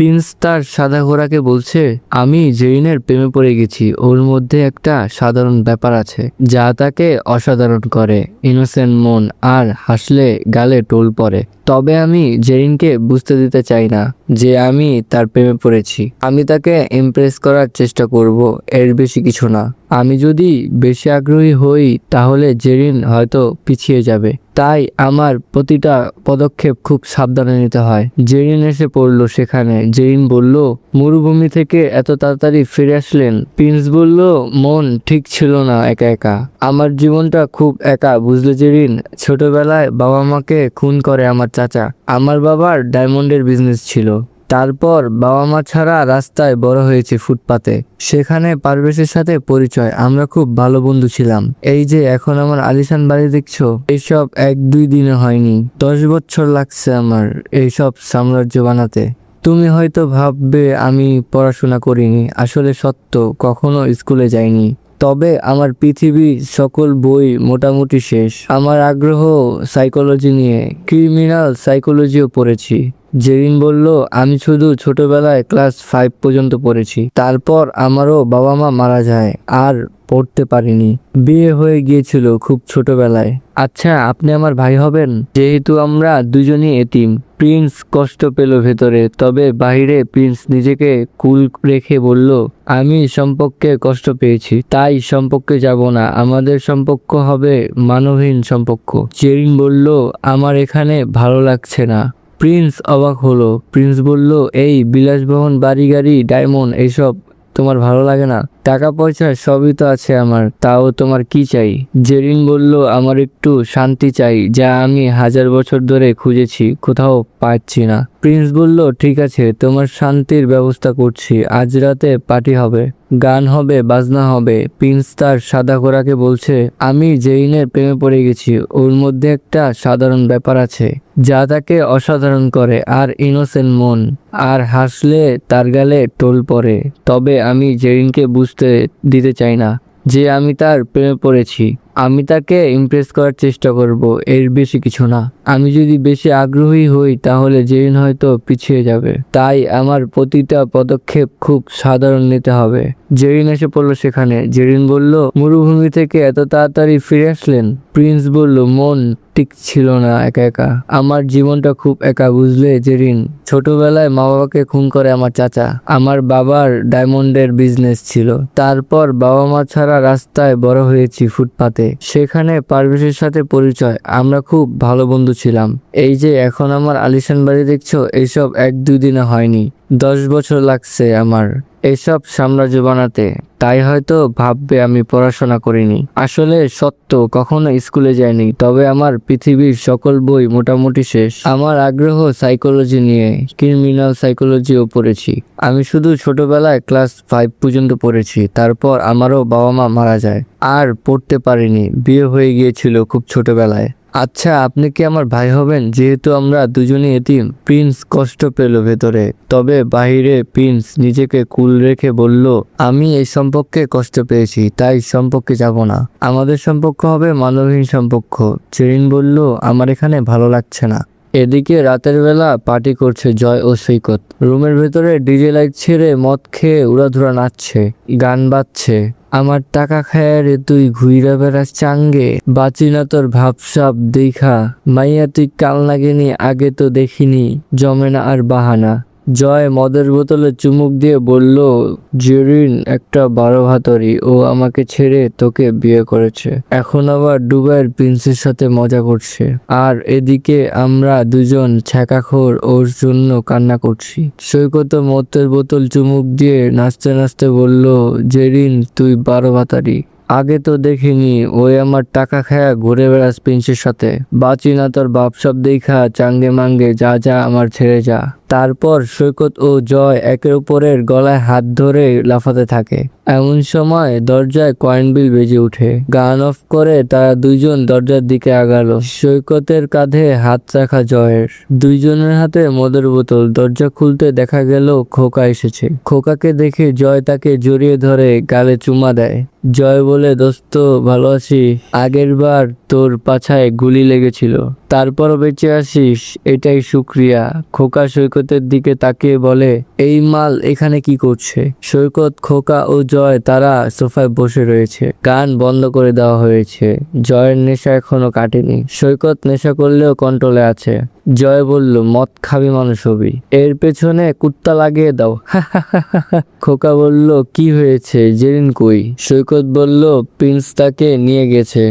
Prince তার সাদা ঘোড়াকে বলছে, আমি জেরিনের প্রেমে পড়ে গেছি। ওর মধ্যে একটা সাধারণ ব্যাপার আছে যা তাকে অসাধারণ করে, ইনোসেন্ট মন, আর হাসলে গালে টোল পড়ে। তবে আমি জেরিনকে বুঝতে দিতে চাই না যে আমি তার প্রেমে পড়েছি। আমি তাকে ইমপ্রেস করার চেষ্টা করব, এর বেশি কিছু না। আমি যদি বেশি আগ্রহী হই তাহলে জেরিন হয়তো পিছিয়ে যাবে। তাই আমার প্রতিটা পদক্ষেপ খুব সাবধানে নিতে হয়। জেরিন এসে পড়লো সেখানে। জেরিন বলল, মরুভূমি থেকে এত তাড়াতাড়ি ফিরে আসলেন? প্রিন্স বলল, মন ঠিক ছিল না একা একা। আমার জীবনটা খুব একা, বুঝলে জেরিন? ছোটবেলায় বাবা মাকে খুন করে আমার চাচা। আমার বাবার ডায়মন্ডের বিজনেস ছিল। তারপর বাবা মা ছাড়া রাস্তায় বড় হয়েছে, ফুটপাতে। সেখানে পারভেজের সাথে পরিচয়। আমরা খুব ভালো বন্ধু ছিলাম। এই যে এখন আমার আলিশান বাড়ি দেখছো, এইসব 1-2 দিনে হয়নি। 10 বছর লাগছে আমার এইসব সাম্রাজ্য বানাতে। তুমি হয়তো ভাববে আমি পড়াশোনা করিনি, আসলে সত্য, কখনো স্কুলে যাইনি। তবে আমার পৃথিবীর সকল বই মোটামুটি শেষ। আমার আগ্রহ সাইকোলজি নিয়ে, ক্রিমিনাল সাইকোলজিও পড়েছি। জেরিন বলল, আমি শুধু ছোটবেলায় ক্লাস 5 পর্যন্ত পড়েছি। তারপর আমারও বাবা মা মারা যায়, আর পড়তে পারিনি। বিয়ে হয়ে গিয়েছিল খুব ছোটবেলায়। আচ্ছা, আপনি আমার ভাই হবেন? যেহেতু আমরা দুজনই এতিম। প্রিন্স কষ্ট পেল ভেতরে, তবে বাহিরে প্রিন্স নিজেকে কুল রেখে বলল, আমি সম্পর্কে কষ্ট পেয়েছি, তাই সম্পর্কে যাব না। আমাদের সম্পর্ক হবে মানবহীন সম্পর্ক। জেরিন বলল, আমার এখানে ভালো লাগছে না। প্রিন্স অবাক হলো। প্রিন্স বলল, এই বিলাসবহুল বাড়ি গাড়ি ডায়মন্ড এইসব তোমার ভালো লাগে না? টাকা পয়সা সবই তো আছে আমার, তাও তোমার কি চাই? জেরিন বলল, আমার একটু শান্তি চাই, যা আমি 1000 বছর ধরে খুঁজেছি, কোথাও পাচ্ছি না। প্রিন্স বলল, ঠিক আছে, তোমার শান্তির ব্যবস্থা করছি। আজ রাতে পার্টি হবে, গান হবে, বাজনা হবে। প্রিন্স তার সাদা ঘোড়াকে বলছে, আমি জেরিনের প্রেমে পড়ে গেছি। ওর মধ্যে একটা সাধারণ ব্যাপার আছে যা তাকে অসাধারণ করে, আর ইনোসেন্ট মন, আর হাসলে তার গালে টোল পড়ে। তবে আমি জেরিনকে বুঝতে দিতে চাই না যে আমি তার প্রেমে পড়েছি। আমি তাকে ইমপ্রেস করার চেষ্টা করব, এর বেশি কিছু না। আমি যদি বেশি আগ্রহী হই তাহলে জেরিন হয়তো পিছিয়ে যাবে। তাই আমার প্রতিটা পদক্ষেপ খুব সাধারণ নিতে হবে। জেরিন এসে পড়লো সেখানে। জেরিন বলল, মরুভূমি থেকে এত তাড়াতাড়ি ফিরে আসলেন? প্রিন্স বলল, মন ঠিক ছিল না একা একা। আমার জীবনটা খুব একা, বুঝলে জেরিন? ছোটবেলায় মা বাবাকে খুন করে আমার চাচা। আমার বাবার ডায়মন্ডের বিজনেস ছিল। তারপর বাবা মা ছাড়া রাস্তায় বড় হয়েছি, ফুটপাতে। সেখানে পারভেজের সাথে পরিচয়। আমরা খুব ভালো বন্ধু ছিলাম। এই যে এখন আমার আলিশান বাড়ি দেখছো, এইসব 1-2 দিনে হয়নি। 10 বছর লাগছে আমার এসব সাম্রাজ্য বানাতে। তাই হয়তো ভাববে আমি পড়াশোনা করিনি, আসলে সত্য, কখনো স্কুলে যাইনি। তবে আমার পৃথিবীর সকল বই মোটামুটি শেষ। আমার আগ্রহ সাইকোলজি নিয়ে, ক্রিমিনাল সাইকোলজিও পড়েছি। আমি শুধু ছোটবেলায় ক্লাস 5 পর্যন্ত পড়েছি। তারপর আমারও বাবা মা মারা যায়, আর পড়তে পারিনি। বিয়ে হয়ে গিয়েছিল খুব ছোটবেলায়। আচ্ছা, আপনি কি আমার ভাই হবেন? যেহেতু আমরা দুজনই এতিম। প্রিন্স কষ্ট পেল ভেতরে, তবে বাহিরে প্রিন্স নিজেকে কুল রেখে বলল, আমি এই সম্পর্কে কষ্ট পেয়েছি, তাই সম্পর্কে যাব না। আমাদের সম্পর্ক হবে মানবহীন সম্পর্ক। জেরিন বলল, আমার এখানে ভালো লাগছে না। এদিকে রাতের বেলা পার্টি করছে জয় ও সৈকত। রুমের ভেতরে ডিজে লাইট ছেড়ে মদ খেয়ে উড়াধুরা নাচছে, গান বাজছে। আমার টাকা খায় রে তুই ঘুইরা বেড়াস চাঙ্গে, বাঁচি না তোর ভাবসাব দেখা। মাইয়া তুই কাল লাগেনি, আগে তো দেখিনি, জমে না আর বাহানা। জয় মদের বোতলে চুমুক দিয়ে বলল, জেরিন একটা 12 ভাতরি, ও আমাকে ছেড়ে তোকে বিয়ে করেছে, এখন আবার দুবাইয়ের প্রিন্সের সাথে মজা করছে। আর এদিকে আমরা দুজন ছ্যাঁকাখোর ওর জন্য কান্না করছি। সৈকত মদের বোতল চুমুক দিয়ে নাচতে নাচতে বলল, জেরিন তুই 12 ভাতারি, আগে তো দেখিনি, ওই আমার টাকা খায়া ঘুরে বেড়াস প্রিন্সের সাথে। বাঁচি না তোর বাপসব দেখা, চাঙ্গে মাঙ্গে, যা যা আমার ছেড়ে যা। তারপর সৈকত ও জয় একের উপরের গলায় হাত ধরে লাফাতে থাকে। এমন সময় দরজায় কয়েন বিল বেজে ওঠে। গান অফ করে তারা দুইজন দরজার দিকে আগালো। সৈকতের কাঁধে হাত রাখা জয়ের। দুইজনের হাতে মদের বোতল। দরজা খুলতে দেখা গেল খোকা এসেছে। খোকাকে দেখে জয় তাকে জড়িয়ে ধরে গালে চুমা দেয়। জয় বলে, দোস্ত ভালো আছি, আগের বার তোর পাছায় গুলি লেগেছিল, তারপরও বেঁচে আসিস, এটাই শুক্রিয়া। খোকা সৈকতের দিকে তাকিয়ে বলে, এই মাল এখানে কি করছে? সৈকত, খোকা ও জয় তারা সোফায় বসে রয়েছে, গান বন্ধ করে দেওয়া হয়েছে। জয়ের নেশা এখনো কাটেনি, সৈকত নেশা করলেও কন্ট্রোলে আছে। জয় বলল, মদ খাবি মানুষ হবি, এর পেছনে কুত্তা লাগিয়ে দাও। খোকা বলল, কি হয়েছে, জেরিন কই? সৈকত বলল, প্রিন্স তাকে নিয়ে গেছে,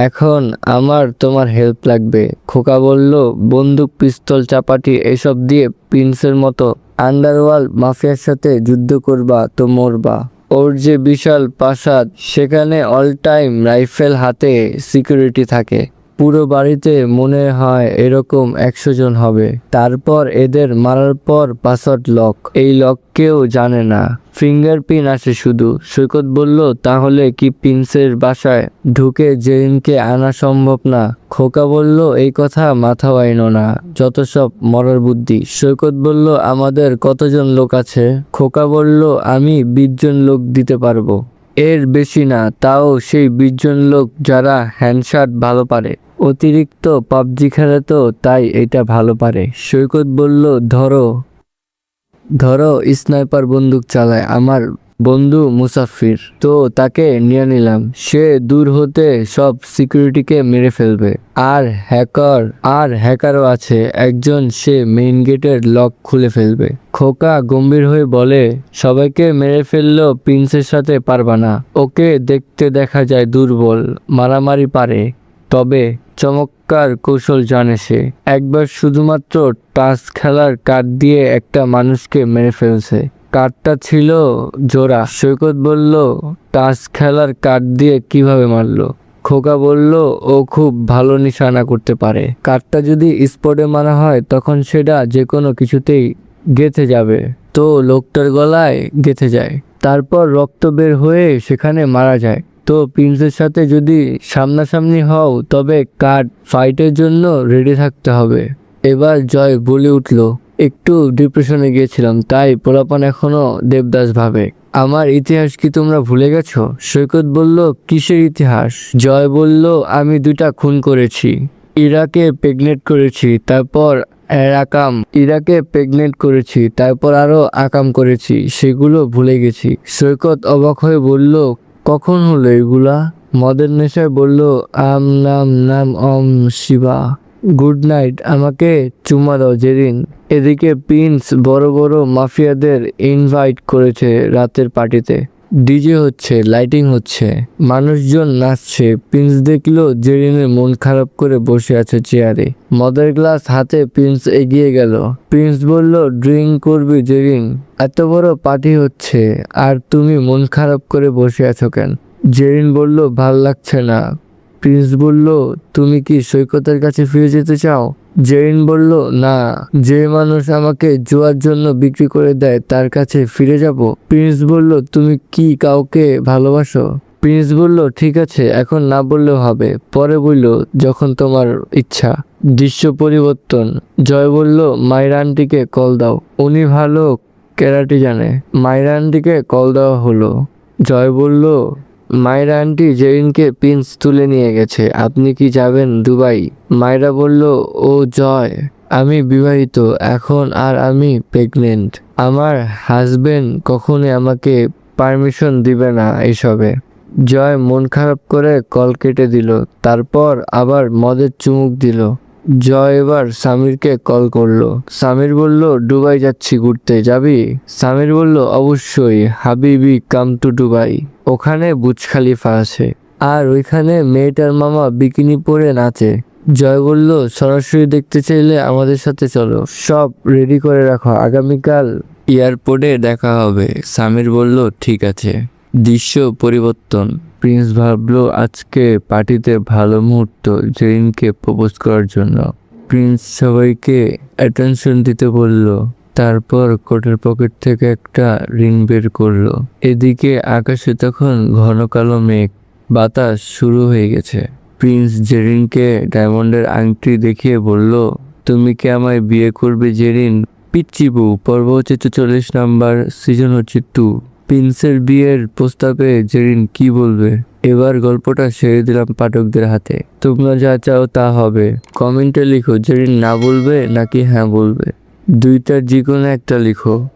এখন আমার তোমার হেল্প লাগবে। খোকা বলল, বন্দুক, পিস্তল, চাপাটি এসব দিয়ে প্রিন্সের মতো আন্ডারওয়ার্ল্ড মাফিয়ার সাথে যুদ্ধ করবা তো মরবা। ওর যে বিশাল প্রাসাদ, সেখানে অল টাইম রাইফেল হাতে সিকিউরিটি থাকে, পুরো বাড়িতে মনে হয় এরকম 100 জন হবে। তারপর এদের মারার পর পাসওয়ার্ড লক, এই লক কেউ জানে না, ফিঙ্গারপ্রিন্ট আসে শুধু। সৈকত বলল, তাহলে কি প্রিন্সের বাসায় ঢুকে জেরিনকে আনা সম্ভব না? খোকা বলল, এই কথা মাথাও আইনো না, যত সব মরার বুদ্ধি। সৈকত বলল, আমাদের কতজন লোক আছে? খোকা বলল, আমি 20 জন লোক দিতে পারবো, এর বেশি না, তাও সেই 20 জন লোক যারা হ্যান্ডশট ভালো পারে, অতিরিক্ত পাবজি খেলে তো তাই এটা ভালো পারে। সৈকত বলল, ধরো ধরো, স্নাইপার বন্দুক চালায় আমার বন্ধু মুসাফির, তো তাকে নিয়ে নিলাম, সে দূর হতে সব সিকিউরিটিকে মেরে ফেলবে। আর হ্যাকারও আছে একজন, সে মেইন গেটের লক খুলে ফেলবে। খোকা গম্ভীর হয়ে বলে, সবাইকে মেরে ফেললেও প্রিন্সের সাথে পারবা না, ওকে দেখতে দেখা যায় দুর্বল, মারামারি পারে, তবে চমৎকার কৌশল জানে সে। একবার শুধুমাত্র টাস খেলার কার্ড দিয়ে একটা মানুষকে মেরে ফেলছে, কার্ডটা ছিল জোড়া। সৈকত বলল, টাস খেলার কার্ড দিয়ে কিভাবে মারলো? খোকা বলল, ও খুব ভালো নিশানা করতে পারে, কার্ডটা যদি স্পটে মারা হয় তখন সেটা যে কোনো কিছুতেই গেঁথে যাবে, তো লোকটার গলায় গেঁথে যায়, তারপর রক্ত বের হয়ে সেখানে মারা যায়। তো প্রিন্সের সাথে যদি সামনাসামনি হও তবে কার্ড ফাইটের জন্য রেডি থাকতে হবে। এবার জয় বলে উঠল, একটু ডিপ্রেশনে গিয়েছিলাম, তাই পোলাপান এখনো দেবদাস ভাবে। আমার ইতিহাস কি তোমরা ভুলে গেছো? সৈকত বলল, কিসের ইতিহাস? জয় বলল, আমি 2টা খুন করেছি, ইরাকে প্রেগনেন্ট করেছি, তারপর আরো আকাম করেছি, সেগুলো ভুলে গেছি। সৈকত অবাক হয়ে বলল, কখন হলো এগুলা? মদের নেশায় বলল, আম নাম নাম অম শিবা, গুড নাইট, আমাকে চুমা দাও জেরিন। এদিকে প্রিন্স বড় বড় মাফিয়াদের ইনভাইট করেছে রাতের পার্টিতে, ডিজে হচ্ছে, লাইটিং হচ্ছে, মানুষজন নাচছে। প্রিন্স দেখলো জেরিনের মন খারাপ করে বসে আছে চেয়ারে, মদের গ্লাস হাতে প্রিন্স এগিয়ে গেল। প্রিন্স বলল, ড্রিঙ্ক করবি জেরিন? এত বড় পার্টি হচ্ছে আর তুমি মন খারাপ করে বসে আছো কেন? জেরিন বলল, ভাল লাগছে না। প্রিন্স বলল, তুমি কি সৈকতের কাছে ফিরে যেতে চাও? জেরিন বলল, না, যে মানুষ আমাকে জুয়ার জন্য বিক্রি করে দেয় তার কাছে ফিরে যাব। প্রিন্স বলল, তুমি কি কাউকে ভালোবাসো? প্রিন্স বলল, ঠিক আছে, এখন না বললেও হবে, পরে বলল, যখন তোমার ইচ্ছা। দৃশ্য পরিবর্তন। জয় বলল, মায়ের আন্টিকে কল দাও, উনি ভালো ক্যারাটে জানে। মায়ের আন্টিকে কল দেওয়া হলো। জয় বলল, মায়েরা আন্টি, জেরিনকে প্রিন্স তুলে নিয়ে গেছে, আপনি কি যাবেন দুবাই? মায়েরা বলল, ও জয়, আমি বিবাহিত এখন, আর আমি প্রেগনেন্ট, আমার হাজবেন্ড কখনোই আমাকে পারমিশন দিবে না এসবে। জয় মন খারাপ করে কল কেটে দিল, তারপর আবার মদের চুমুক দিল। জয় এবার সামিরকে কল করলো। সামির বলল, দুবাই যাচ্ছি ঘুরতে, যাবি? সামির বলল, অবশ্যই, হাবিবি কাম টু দুবাই, ওখানে বুর্জ খলিফা আছে, আর ওইখানে মেয়েটার মামা বিকিনি পরে নাচে। জয় বলল, সরাসরি দেখতে চাইলে আমাদের সাথে চলো, সব রেডি করে রাখো, আগামীকাল এয়ারপোর্টে দেখা হবে। সামির বলল, ঠিক আছে। দৃশ্য পরিবর্তন। প্রিন্স ভাবলো আজকে পার্টিতে ভালো মুহূর্ত জেরিনকে প্রপোজ করার জন্য। প্রিন্স সবাইকে অ্যাটেনশন দিতে বলল, তারপর কোটের পকেট থেকে একটা রিং বের করলো। এদিকে আকাশে তখন ঘন কালো মেঘ, বাতাস শুরু হয়ে গেছে। প্রিন্স জেরিনকে ডায়মন্ডের আংটি দেখিয়ে বলল, তুমি কি আমায় বিয়ে করবে জেরিন? পিচ্চি বউ, পর্ব হচ্ছে 44 নাম্বার, সিজন হচ্ছে 2। প্রিন্সের বিয়ের প্রস্তাবে জেরিন কি বলবে? এবার গল্পটা ছেড়ে দিলাম পাঠকদের হাতে। তোমরা যা চাও তা হবে। কমেন্টে লিখো জেরিন না বলবে নাকি হ্যাঁ বলবে। দুইটার যে কোনো একটা লিখো।